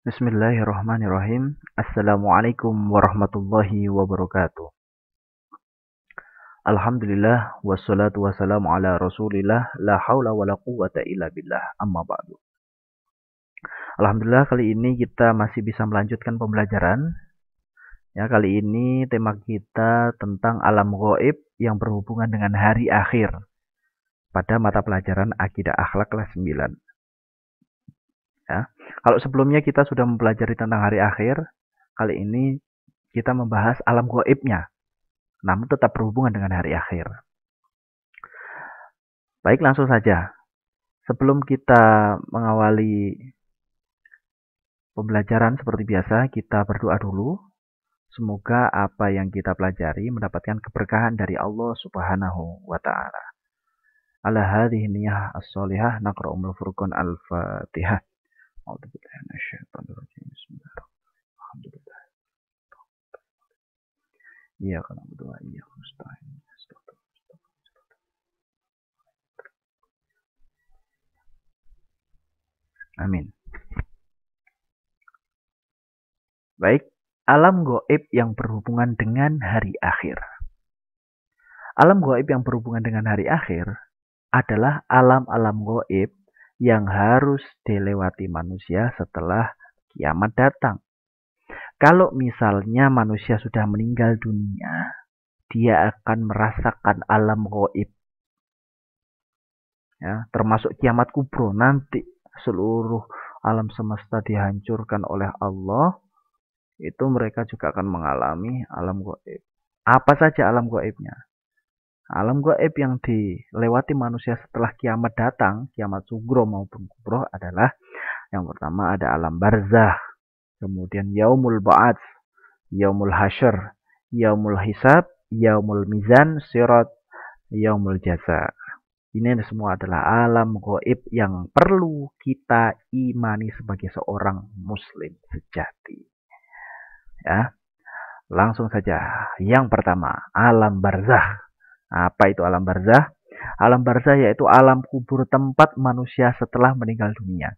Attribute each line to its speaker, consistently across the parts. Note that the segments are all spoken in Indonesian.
Speaker 1: Bismillahirrahmanirrahim. Assalamualaikum warahmatullahi wabarakatuh. Alhamdulillah wassalatu wassalamu ala Rasulillah la haula wala quwwata illa billah. Amma ba'du. Alhamdulillah kali ini kita masih bisa melanjutkan pembelajaran. Ya, kali ini tema kita tentang alam gaib yang berhubungan dengan hari akhir pada mata pelajaran Akidah Akhlak kelas 9. Ya. Kalau sebelumnya kita sudah mempelajari tentang hari akhir, kali ini kita membahas alam gaibnya, namun tetap berhubungan dengan hari akhir. Baik, langsung saja. Sebelum kita mengawali pembelajaran seperti biasa, kita berdoa dulu. Semoga apa yang kita pelajari mendapatkan keberkahan dari Allah Subhanahu wa taala. Ala hadhihi niyyah as-shalihah naqra'ul furqan al-Fatihah. A'udzubillahi minasyaitonir rajim. Bismillahirrahmanirrahim. Alhamdulillah. Iyyaka na'budu wa iyyaka nasta'in. Amin. Baik, alam gaib yang berhubungan dengan hari akhir. Alam gaib yang berhubungan dengan hari akhir adalah alam-alam gaib yang harus dilewati manusia setelah kiamat datang. Kalau misalnya manusia sudah meninggal dunia, dia akan merasakan alam gaib. Ya, termasuk kiamat kubro, nanti seluruh alam semesta dihancurkan oleh Allah, itu mereka juga akan mengalami alam gaib. Apa saja alam gaibnya? Alam gaib yang dilewati manusia setelah kiamat datang, kiamat sugro maupun kubro adalah yang pertama ada alam barzah, kemudian yaumul ba'ats, yaumul hasyr, yaumul hisab, yaumul mizan, sirat, yaumul jaza. Ini semua adalah alam gaib yang perlu kita imani sebagai seorang muslim sejati. Ya, langsung saja. Yang pertama, alam barzah. Apa itu alam barzah? Alam barzah yaitu alam kubur tempat manusia setelah meninggal dunia.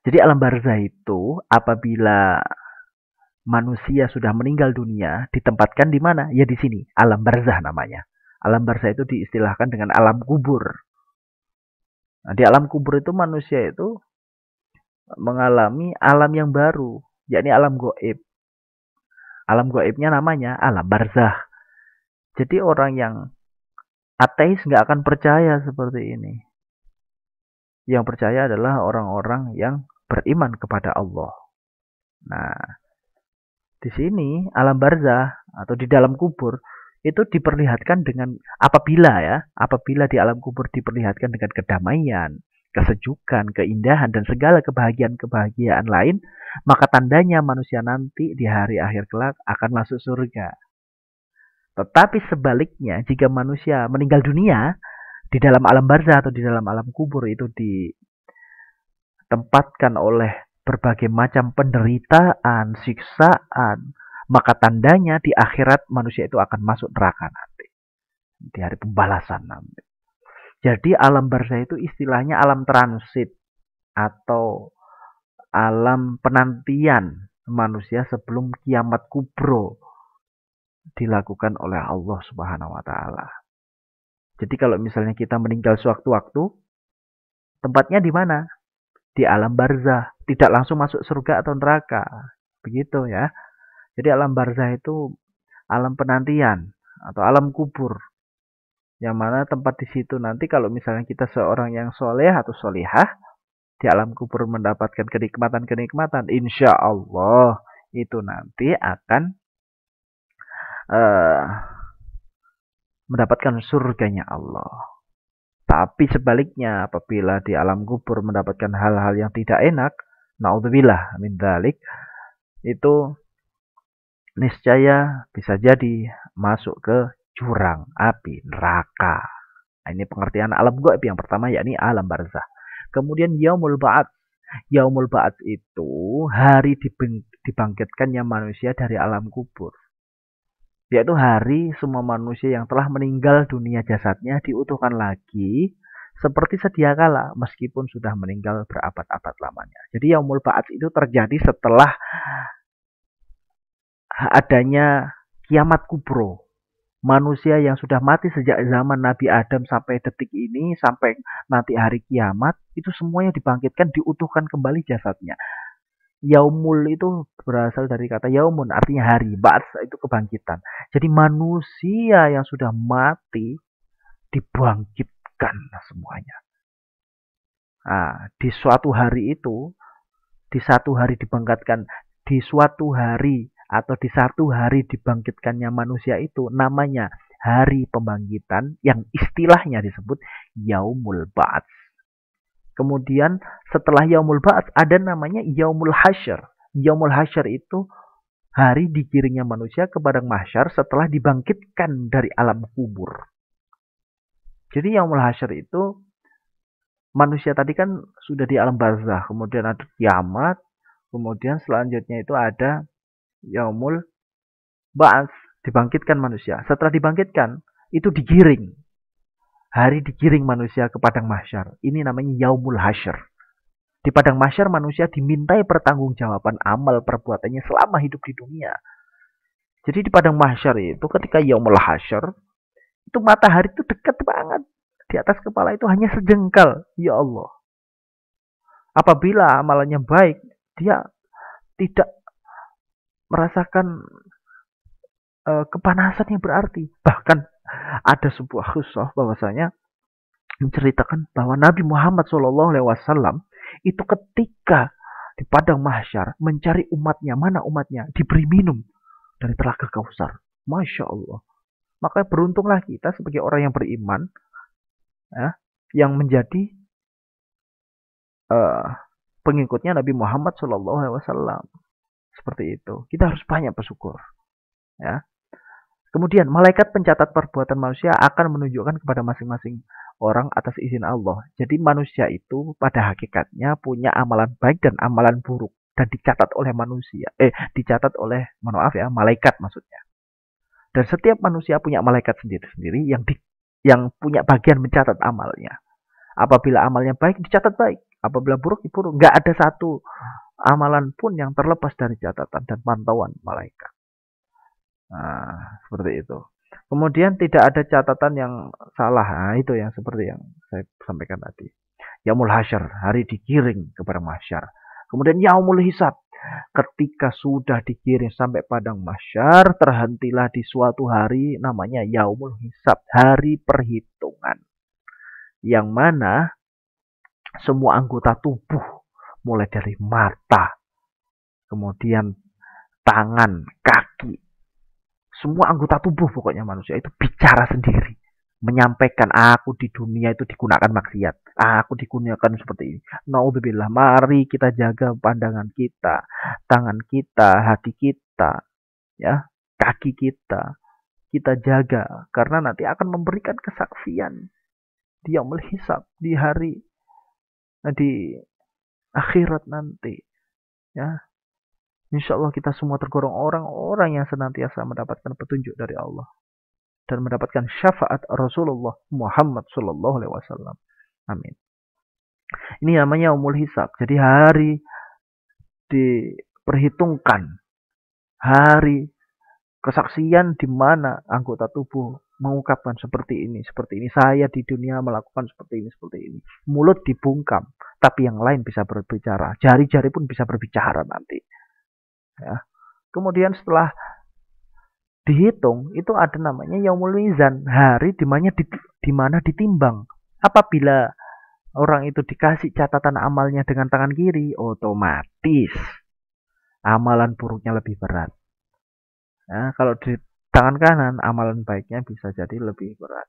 Speaker 1: Jadi alam barzah itu apabila manusia sudah meninggal dunia ditempatkan di mana? Ya di sini, alam barzah namanya. Alam barzah itu diistilahkan dengan alam kubur. Nah, di alam kubur itu manusia itu mengalami alam yang baru, yakni alam gaib. Alam gaibnya namanya alam barzah. Jadi orang yang ateis nggak akan percaya seperti ini. Yang percaya adalah orang-orang yang beriman kepada Allah. Nah, di sini alam barzah atau di dalam kubur itu diperlihatkan dengan apabila di alam kubur diperlihatkan dengan kedamaian, kesejukan, keindahan dan segala kebahagiaan lain, maka tandanya manusia nanti di hari akhir kelak akan masuk surga. Tetapi sebaliknya, jika manusia meninggal dunia di dalam alam barzah atau di dalam alam kubur itu ditempatkan oleh berbagai macam penderitaan, siksaan, maka tandanya di akhirat manusia itu akan masuk neraka nanti. Di hari pembalasan nanti. Jadi alam barzah itu istilahnya alam transit atau alam penantian manusia sebelum kiamat kubro dilakukan oleh Allah Subhanahu wa taala. Jadi kalau misalnya kita meninggal sewaktu-waktu, tempatnya di mana? Di alam barzah, tidak langsung masuk surga atau neraka. Begitu ya. Jadi alam barzah itu alam penantian atau alam kubur. Yang mana tempat di situ nanti kalau misalnya kita seorang yang soleh atau solihah, di alam kubur mendapatkan kenikmatan-kenikmatan, insya Allah itu nanti akan mendapatkan surganya Allah. Tapi sebaliknya apabila di alam kubur mendapatkan hal-hal yang tidak enak, naudzubillah min dzalik, itu niscaya bisa jadi masuk ke jurang api neraka. Nah, ini pengertian alam gaib yang pertama yakni alam barzah. Kemudian yaumul ba'ats. Yaumul ba'ats itu hari dibangkitkannya manusia dari alam kubur. Yaitu hari semua manusia yang telah meninggal dunia jasadnya diutuhkan lagi seperti sedia kala meskipun sudah meninggal berabad-abad lamanya. Jadi yaumul ba'ats itu terjadi setelah adanya kiamat kubro. Manusia yang sudah mati sejak zaman Nabi Adam sampai detik ini, sampai nanti hari kiamat, itu semuanya dibangkitkan, diutuhkan kembali jasadnya. Yaumul itu berasal dari kata yaumun, artinya hari. Ba'ats itu kebangkitan. Jadi manusia yang sudah mati dibangkitkan semuanya. Nah, di suatu hari itu, di satu hari dibangkitkan, di suatu hari atau di satu hari dibangkitkannya manusia itu namanya hari pembangkitan yang istilahnya disebut Yaumul Ba'ats. Kemudian setelah Yaumul Ba'ats ada namanya Yaumul Hasyr. Yaumul Hasyr itu hari digiringnya manusia ke padang mahsyar setelah dibangkitkan dari alam kubur. Jadi Yaumul Hasyr itu manusia tadi kan sudah di alam barzah, kemudian ada kiamat, kemudian selanjutnya itu ada Yaumul Ba'ats, dibangkitkan manusia. Setelah dibangkitkan, itu digiring. Hari digiring manusia ke padang mahsyar. Ini namanya Yaumul Hasyr. Di padang mahsyar manusia dimintai pertanggungjawaban amal perbuatannya selama hidup di dunia. Jadi di padang mahsyar itu ketika Yaumul Hasyr, itu matahari itu dekat banget. Di atas kepala itu hanya sejengkal. Ya Allah. Apabila amalannya baik, dia tidak merasakan kepanasan yang berarti. Bahkan ada sebuah kisah bahwasanya menceritakan bahwa Nabi Muhammad SAW itu ketika di padang mahsyar mencari umatnya, mana umatnya, diberi minum dari telaga Kausar. Masya Allah. Maka beruntunglah kita sebagai orang yang beriman, ya, yang menjadi pengikutnya Nabi Muhammad SAW. Seperti itu. Kita harus banyak bersyukur. Ya. Kemudian malaikat pencatat perbuatan manusia akan menunjukkan kepada masing-masing orang atas izin Allah. Jadi manusia itu pada hakikatnya punya amalan baik dan amalan buruk dan dicatat oleh manusia. Dicatat oleh malaikat maksudnya. Dan setiap manusia punya malaikat sendiri-sendiri yang punya bagian mencatat amalnya. Apabila amalnya baik dicatat baik, apabila buruk buruk. Nggak ada satu amalan pun yang terlepas dari catatan dan pantauan malaikat. Nah, seperti itu. Kemudian tidak ada catatan yang salah. Nah, itu yang seperti yang saya sampaikan tadi. Yaumul Hasyr, hari digiring kepada mahsyar. Kemudian Yaumul Hisab, ketika sudah digiring sampai padang mahsyar, terhentilah di suatu hari namanya Yaumul Hisab, hari perhitungan. Yang mana semua anggota tubuh, mulai dari mata, kemudian tangan, kaki, semua anggota tubuh pokoknya manusia itu bicara sendiri. Menyampaikan aku di dunia itu digunakan maksiat. Aku digunakan seperti ini. Naudzubillah. Mari kita jaga pandangan kita, tangan kita, hati kita, ya, kaki kita. Kita jaga karena nanti akan memberikan kesaksian di yaumul hisab, di hari di akhirat nanti, ya. Insya Allah kita semua tergolong orang-orang yang senantiasa mendapatkan petunjuk dari Allah dan mendapatkan syafaat Rasulullah Muhammad Sallallahu Alaihi Wasallam. Amin. Ini namanya umul hisab. Jadi hari diperhitungkan, hari kesaksian di mana anggota tubuh mengungkapkan seperti ini. Saya di dunia melakukan seperti ini. Mulut dibungkam, tapi yang lain bisa berbicara. Jari-jari pun bisa berbicara nanti. Ya. Kemudian setelah dihitung itu ada namanya yaumul mizan, hari di mana ditimbang. Apabila orang itu dikasih catatan amalnya dengan tangan kiri, otomatis amalan buruknya lebih berat. Ya, kalau di tangan kanan amalan baiknya bisa jadi lebih berat.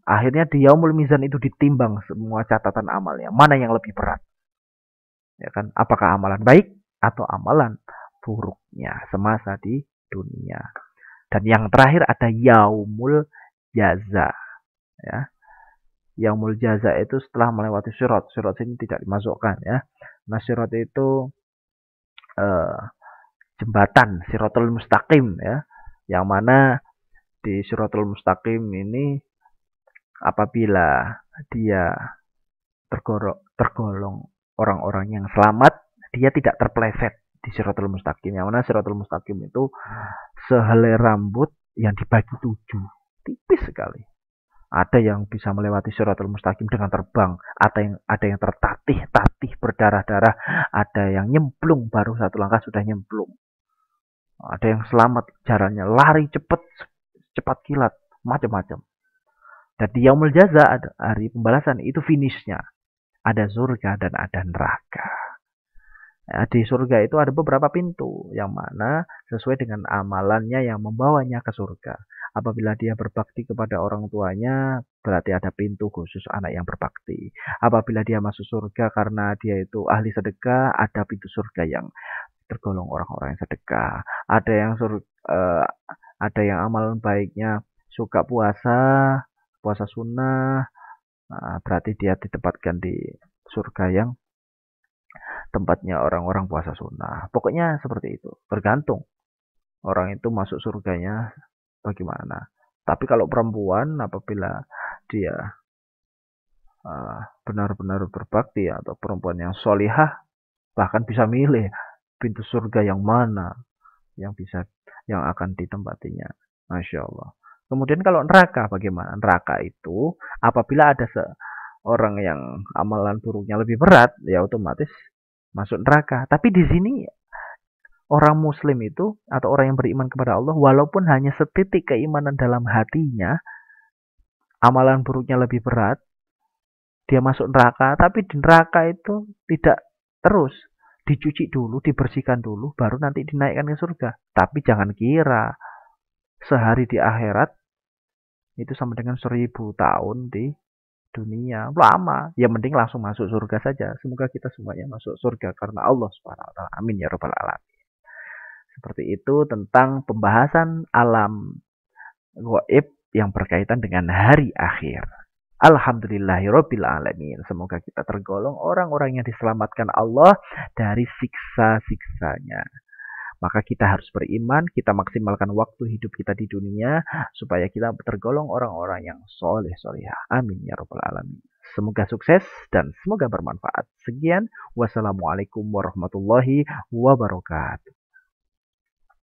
Speaker 1: Akhirnya di yaumul mizan itu ditimbang semua catatan amalnya, mana yang lebih berat. Ya kan? Apakah amalan baik atau amalan buruknya semasa di dunia. Dan yang terakhir ada yaumul jaza. Ya. Yaumul jaza itu setelah melewati sirat. Sirat ini tidak dimasukkan ya. Nah, sirat itu jembatan siratul mustaqim ya. Yang mana di siratul mustaqim ini apabila dia tergolong orang-orang yang selamat, dia tidak terpleset di Siratul Mustaqim. Yang mana Siratul Mustaqim itu sehelai rambut yang dibagi 7, tipis sekali. Ada yang bisa melewati Siratul Mustaqim dengan terbang, ada yang tertatih-tatih berdarah-darah, ada yang nyemplung baru satu langkah sudah nyemplung. Ada yang selamat jalannya lari cepat cepat kilat, macam-macam. Dan di Yaumul Jaza, hari pembalasan, itu finishnya. Ada surga dan ada neraka. Nah, di surga itu ada beberapa pintu yang mana sesuai dengan amalannya yang membawanya ke surga. Apabila dia berbakti kepada orang tuanya, berarti ada pintu khusus anak yang berbakti. Apabila dia masuk surga karena dia itu ahli sedekah, ada pintu surga yang tergolong orang-orang yang sedekah. Ada yang amalan baiknya suka puasa, puasa sunnah, nah, berarti dia ditempatkan di surga yang tempatnya orang-orang puasa sunnah. Pokoknya seperti itu. Tergantung orang itu masuk surganya bagaimana. Tapi kalau perempuan apabila dia benar-benar berbakti atau perempuan yang solihah, bahkan bisa milih pintu surga yang mana yang akan ditempatinya. Masya Allah. Kemudian kalau neraka bagaimana? Neraka itu apabila ada seorang yang amalan buruknya lebih berat, ya otomatis masuk neraka. Tapi di sini orang muslim itu atau orang yang beriman kepada Allah, walaupun hanya setitik keimanan dalam hatinya, amalan buruknya lebih berat, dia masuk neraka, tapi di neraka itu tidak terus dicuci dulu, dibersihkan dulu, baru nanti dinaikkan ke surga. Tapi jangan kira sehari di akhirat itu sama dengan 1000 tahun di dunia. Lama. Ya mending langsung masuk surga saja. Semoga kita semuanya masuk surga karena Allah Subhanahu wa taala. Amin ya rabbal alamin. Seperti itu tentang pembahasan alam gaib yang berkaitan dengan hari akhir. Alhamdulillahirabbil alamin. Semoga kita tergolong orang-orang yang diselamatkan Allah dari siksa-siksanya. Maka kita harus beriman, kita maksimalkan waktu hidup kita di dunia supaya kita tergolong orang-orang yang soleh solehah. Amin ya rabbal alamin. Semoga sukses dan semoga bermanfaat. Sekian, wassalamualaikum warahmatullahi wabarakatuh.